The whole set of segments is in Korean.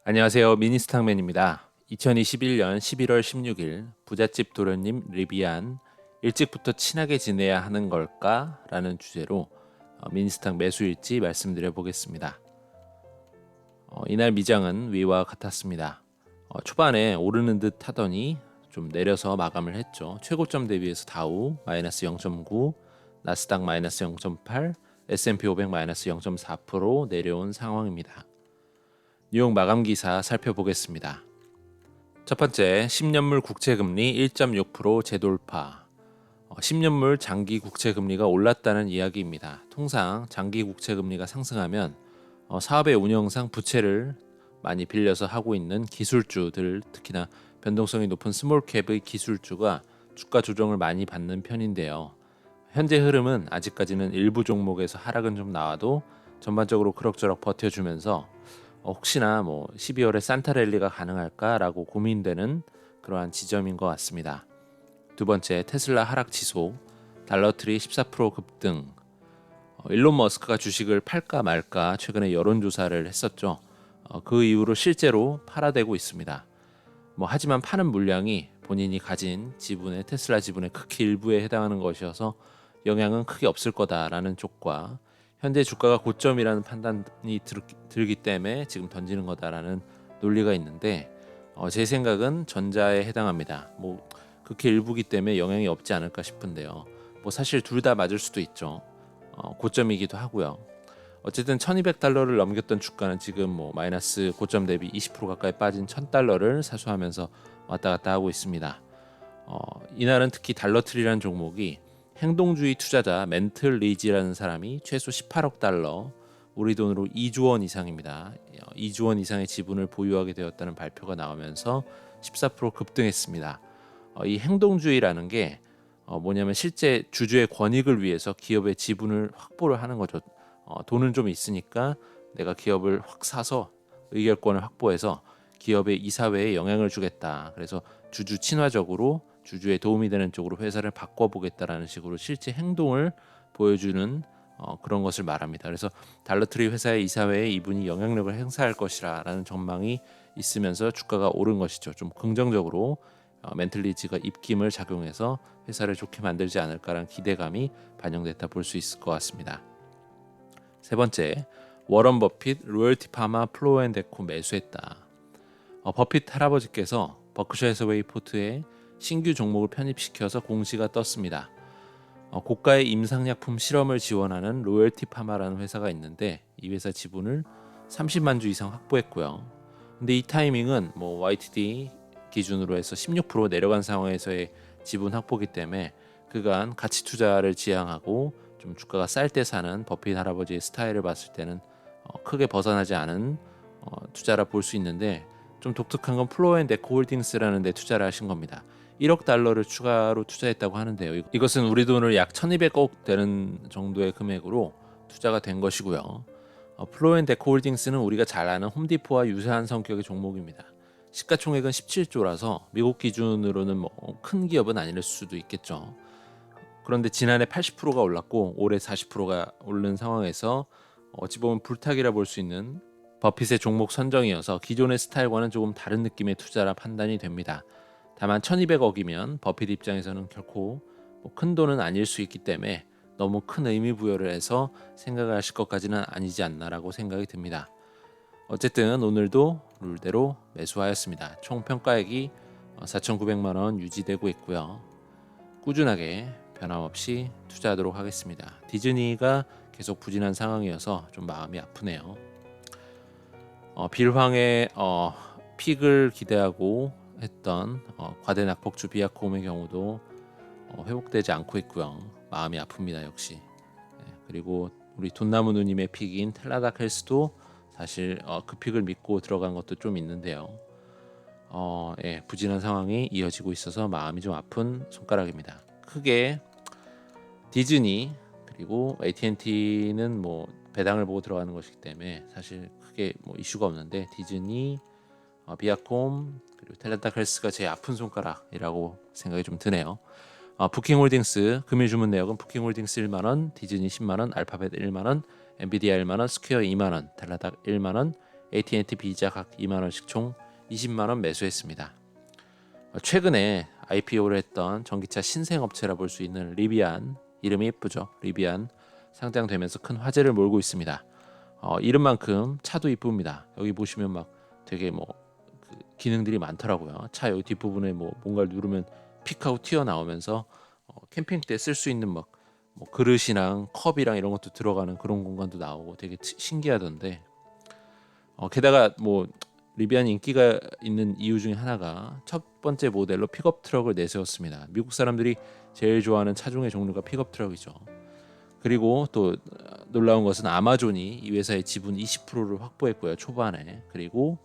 안녕하세요. 미니스탕맨입니다. 2021년 11월 16일 부잣집 도련님 리비안 일찍부터 친하게 지내야 하는 걸까? 라는 주제로 미니스탕 매수일지 말씀드려 보겠습니다. 이날 미장은 위와 같았습니다. 초반에 오르는 듯 하더니 좀 내려서 마감을 했죠. 최고점 대비해서 다우 마이너스 0.9, 나스닥 마이너스 0.8, S&P 500 마이너스 0.4% 내려온 상황입니다. 뉴욕 마감 기사 살펴보겠습니다. 첫 번째, 10년물 국채금리 1.6% 재돌파. 10년물 장기 국채금리가 올랐다는 이야기입니다. 통상 장기 국채금리가 상승하면 사업의 운영상 부채를 많이 빌려서 하고 있는 기술주들, 특히나 변동성이 높은 스몰캡의 기술주가 주가 조정을 많이 받는 편인데요. 현재 흐름은 아직까지는 일부 종목에서 하락은 좀 나와도 전반적으로 그럭저럭 버텨주면서 혹시나 12월에 산타랠리가 가능할까라고 고민되는 그러한 지점인 것 같습니다. 두 번째, 테슬라 하락 지속, 달러트리 14% 급등. 일론 머스크가 주식을 팔까 말까 최근에 여론조사를 했었죠. 그 이후로 실제로 팔아대고 있습니다. 하지만 파는 물량이 본인이 가진 지분의 테슬라 지분의 극히 일부에 해당하는 것이어서 영향은 크게 없을 거다라는 쪽과 현재 주가가 고점이라는 판단이 들기 때문에 지금 던지는 거다라는 논리가 있는데 제 생각은 전자에 해당합니다. 극히 일부기 때문에 영향이 없지 않을까 싶은데요. 사실 둘 다 맞을 수도 있죠. 고점이기도 하고요. 어쨌든 1200달러를 넘겼던 주가는 지금 마이너스 고점 대비 20% 가까이 빠진 1000달러를 사수하면서 왔다 갔다 하고 있습니다. 이날은 특히 달러트리라는 종목이 행동주의 투자자 멘틀 리지라는 사람이 최소 18억 달러, 우리 돈으로 2조 원 이상입니다. 2조 원 이상의 지분을 보유하게 되었다는 발표가 나오면서 14% 급등했습니다. 이 행동주의라는 게 뭐냐면 실제 주주의 권익을 위해서 기업의 지분을 확보를 하는 거죠. 돈은 좀 있으니까 내가 기업을 확 사서 의결권을 확보해서 기업의 이사회에 영향을 주겠다. 그래서 주주 친화적으로 주주에 도움이 되는 쪽으로 회사를 바꿔보겠다라는 식으로 실제 행동을 보여주는 그런 것을 말합니다. 그래서 달러트리 회사의 이사회에 이분이 영향력을 행사할 것이라는 전망이 있으면서 주가가 오른 것이죠. 좀 긍정적으로 멘틀리지가 입김을 작용해서 회사를 좋게 만들지 않을까라는 기대감이 반영됐다 볼 수 있을 것 같습니다. 세 번째, 워런 버핏 로열티 파마 플로앤데코 매수했다. 버핏 할아버지께서 버크셔 해서웨이 포트에 신규 종목을 편입시켜서 공시가 떴습니다. 고가의 임상약품 실험을 지원하는 로열티 파마라는 회사가 있는데 이 회사 지분을 30만 주 이상 확보했고요. 근데 이 타이밍은 YTD 기준으로 해서 16% 내려간 상황에서의 지분 확보기 때문에 그간 가치 투자를 지향하고 좀 주가가 쌀 때 사는 버핏 할아버지의 스타일을 봤을 때는 크게 벗어나지 않은 투자라 볼 수 있는데 좀 독특한 건 플로앤데코 홀딩스라는 데 투자를 하신 겁니다. 1억 달러를 추가로 투자했다고 하는데요. 이것은 우리 돈을 약 1200억 되는 정도의 금액으로 투자가 된 것이고요. 플로앤데코 홀딩스는 우리가 잘 아는 홈디포와 유사한 성격의 종목입니다. 시가총액은 17조라서 미국 기준으로는 큰 기업은 아닐 수도 있겠죠. 그런데 지난해 80%가 올랐고 올해 40%가 오른 상황에서 어찌 보면 불탁이라 볼 수 있는 버핏의 종목 선정이어서 기존의 스타일과는 조금 다른 느낌의 투자라 판단이 됩니다. 다만 1200억이면 버핏 입장에서는 결코 큰 돈은 아닐 수 있기 때문에 너무 큰 의미 부여를 해서 생각을 하실 것까지는 아니지 않나라고 생각이 듭니다. 어쨌든 오늘도 룰대로 매수하였습니다. 총 평가액이 4,900만 원 유지되고 있고요. 꾸준하게 변함없이 투자하도록 하겠습니다. 디즈니가 계속 부진한 상황이어서 좀 마음이 아프네요. 빌황의 픽을 기대하고 했던 과대 낙폭주 비아콤의 경우도 회복되지 않고 있고요. 마음이 아픕니다. 역시. 그리고 우리 돈나무 누님의 픽인 텔라닥 헬스도 사실 그 픽을 믿고 들어간 것도 좀 있는데요. 부진한 상황이 이어지고 있어서 마음이 좀 아픈 손가락입니다. 크게 디즈니 그리고 AT&T는 배당을 보고 들어가는 것이기 때문에 사실 크게 이슈가 없는데 디즈니, 비아콤 그리고 텔라닥 헬스가 제 아픈 손가락이라고 생각이 좀 드네요. 부킹홀딩스 금일 주문 내역은 부킹홀딩스 1만원, 디즈니 10만원, 알파벳 1만원, 엔비디아 1만원, 스퀘어 2만원, 텔라닥 1만원, AT&T 비자 각 2만 원씩 총 20만 원 매수했습니다. 최근에 IPO를 했던 전기차 신생업체라 볼 수 있는 리비안, 이름이 예쁘죠? 리비안 상장되면서 큰 화제를 몰고 있습니다. 이름만큼 차도 이쁩니다. 여기 보시면 막 되게 그 기능들이 많더라고요. 차 여기 뒷부분에 뭔가를 누르면 픽하고 튀어나오면서 캠핑 때 쓸 수 있는 그릇이랑 컵이랑 이런 것도 들어가는 그런 공간도 나오고 되게 신기하던데, 게다가 리비안이 인기가 있는 이유 중에 하나가 첫 번째 모델로 픽업 트럭을 내세웠습니다. 미국 사람들이 제일 좋아하는 차종의 종류가 픽업 트럭이죠. 그리고 또 놀라운 것은 아마존이 이 회사의 지분 20%를 확보했고요, 초반에. 그리고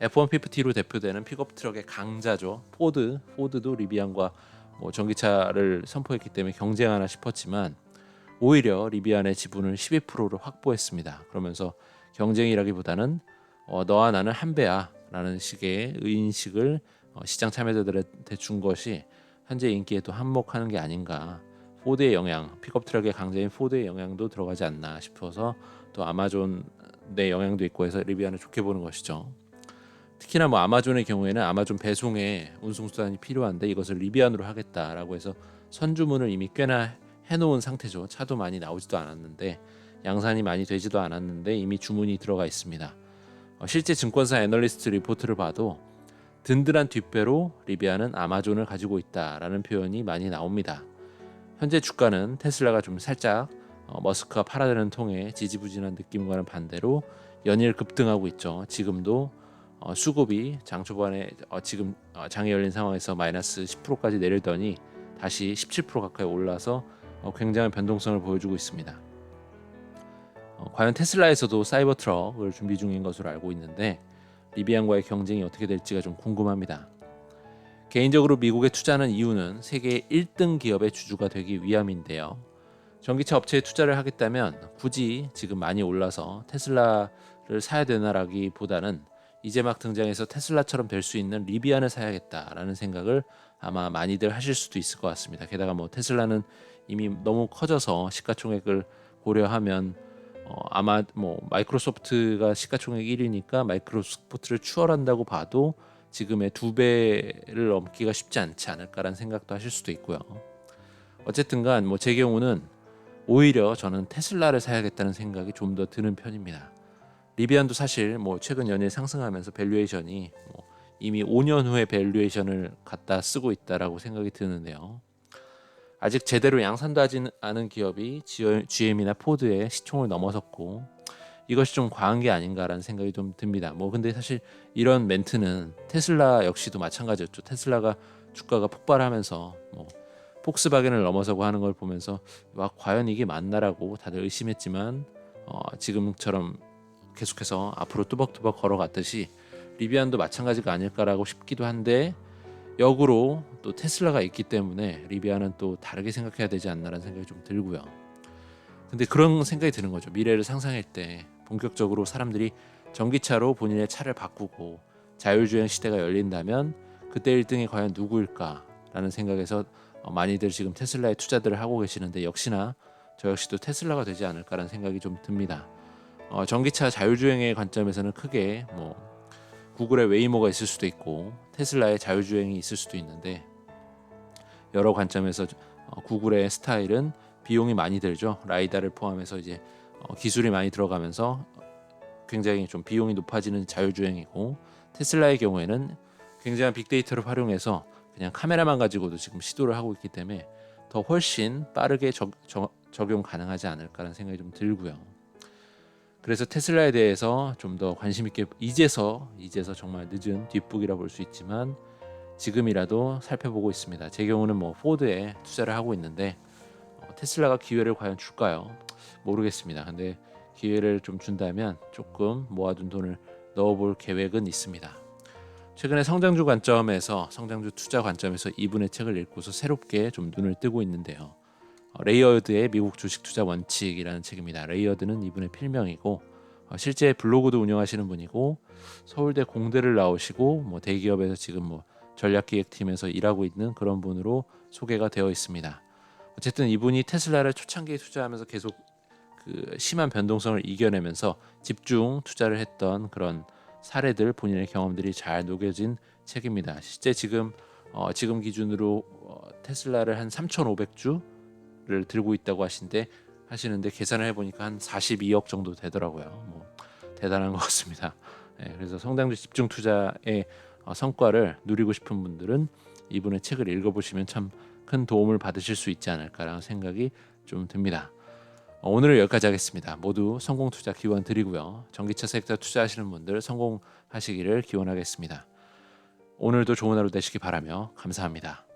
F-150로 대표되는 픽업 트럭의 강자죠, 포드도 리비안과 전기차를 선포했기 때문에 경쟁하나 싶었지만 오히려 리비안의 지분을 12%를 확보했습니다. 그러면서 경쟁이라기보다는 너와 나는 한 배야 라는 식의 의인식을 시장 참여자들한테 준 것이 현재 인기에 또 한몫하는 게 아닌가. 포드의 영향, 픽업 트럭의 강자인 포드의 영향도 들어가지 않나 싶어서 또 아마존의 영향도 있고 해서 리비안을 좋게 보는 것이죠. 특히나 아마존의 경우에는 아마존 배송에 운송수단이 필요한데 이것을 리비안으로 하겠다라고 해서 선주문을 이미 꽤나 해놓은 상태죠. 차도 많이 나오지도 않았는데, 양산이 많이 되지도 않았는데 이미 주문이 들어가 있습니다. 실제 증권사 애널리스트 리포트를 봐도 든든한 뒷배로 리비안은 아마존을 가지고 있다라는 표현이 많이 나옵니다. 현재 주가는 테슬라가 좀 살짝 머스크가 팔아드는 통에 지지부진한 느낌과는 반대로 연일 급등하고 있죠. 지금도 수급이 장 초반에 지금 장이 열린 상황에서 마이너스 10%까지 내리더니 다시 17% 가까이 올라서 굉장한 변동성을 보여주고 있습니다. 과연 테슬라에서도 사이버 트럭을 준비 중인 것으로 알고 있는데 리비안과의 경쟁이 어떻게 될지가 좀 궁금합니다. 개인적으로 미국에 투자하는 이유는 세계 1등 기업의 주주가 되기 위함인데요. 전기차 업체에 투자를 하겠다면 굳이 지금 많이 올라서 테슬라를 사야 되나라기보다는 이제 막 등장해서 테슬라처럼 될 수 있는 리비안을 사야겠다라는 생각을 아마 많이들 하실 수도 있을 것 같습니다. 게다가 테슬라는 이미 너무 커져서 시가총액을 고려하면 아마 마이크로소프트가 시가총액 1위니까 마이크로소프트를 추월한다고 봐도 지금의 2배를 넘기가 쉽지 않지 않을까라는 생각도 하실 수도 있고요. 어쨌든간 제 경우는 오히려 저는 테슬라를 사야겠다는 생각이 좀 더 드는 편입니다. 리비안도 사실 최근 연일 상승하면서 밸류에이션이 이미 5년 후에 밸류에이션을 갖다 쓰고 있다라고 생각이 드는데요. 아직 제대로 양산도 하지 않은 기업이 GM이나 포드의 시총을 넘어섰고 이것이 좀 과한 게 아닌가라는 생각이 좀 듭니다. 근데 사실 이런 멘트는 테슬라 역시도 마찬가지였죠. 테슬라가 주가가 폭발하면서 폭스바겐을 넘어서고 하는 걸 보면서 과연 이게 맞나라고 다들 의심했지만 지금처럼 계속해서 앞으로 뚜벅뚜벅 걸어갔듯이 리비안도 마찬가지가 아닐까라고 싶기도 한데, 역으로 또 테슬라가 있기 때문에 리비안은 또 다르게 생각해야 되지 않나라는 생각이 좀 들고요. 근데 그런 생각이 드는 거죠. 미래를 상상할 때 본격적으로 사람들이 전기차로 본인의 차를 바꾸고 자율주행 시대가 열린다면 그때 1등이 과연 누구일까라는 생각에서 많이들 지금 테슬라에 투자들을 하고 계시는데, 역시나 저 역시도 테슬라가 되지 않을까라는 생각이 좀 듭니다. 전기차 자율주행의 관점에서는 크게 구글의 웨이모가 있을 수도 있고 테슬라의 자율주행이 있을 수도 있는데, 여러 관점에서 구글의 스타일은 비용이 많이 들죠. 라이다를 포함해서 이제 기술이 많이 들어가면서 굉장히 좀 비용이 높아지는 자율주행이고, 테슬라의 경우에는 굉장한 빅데이터를 활용해서 그냥 카메라만 가지고도 지금 시도를 하고 있기 때문에 더 훨씬 빠르게 적용 가능하지 않을까라는 생각이 좀 들고요. 그래서 테슬라에 대해서 좀 더 관심 있게 이제서 정말 늦은 뒷북이라 볼 수 있지만 지금이라도 살펴보고 있습니다. 제 경우는 포드에 투자를 하고 있는데 테슬라가 기회를 과연 줄까요? 모르겠습니다. 근데 기회를 좀 준다면 조금 모아둔 돈을 넣어볼 계획은 있습니다. 최근에 성장주 투자 관점에서 이분의 책을 읽고서 새롭게 좀 눈을 뜨고 있는데요. 레이어드의 미국 주식 투자 원칙이라는 책입니다. 레이어드는 이분의 필명이고 실제 블로그도 운영하시는 분이고 서울대 공대를 나오시고 대기업에서 지금 전략기획팀에서 일하고 있는 그런 분으로 소개가 되어 있습니다. 어쨌든 이분이 테슬라를 초창기에 투자하면서 계속 그 심한 변동성을 이겨내면서 집중 투자를 했던 그런 사례들, 본인의 경험들이 잘 녹여진 책입니다. 실제 지금 기준으로 테슬라를 한 3,500주를 들고 있다고 하시는데 계산을 해보니까 한 42억 정도 되더라고요. 뭐 대단한 것 같습니다. 그래서 성장주 집중 투자의 성과를 누리고 싶은 분들은 이분의 책을 읽어보시면 참 큰 도움을 받으실 수 있지 않을까라는 생각이 좀 듭니다. 오늘은 여기까지 하겠습니다. 모두 성공 투자 기원 드리고요. 전기차 섹터 투자하시는 분들 성공하시기를 기원하겠습니다. 오늘도 좋은 하루 되시기 바라며 감사합니다.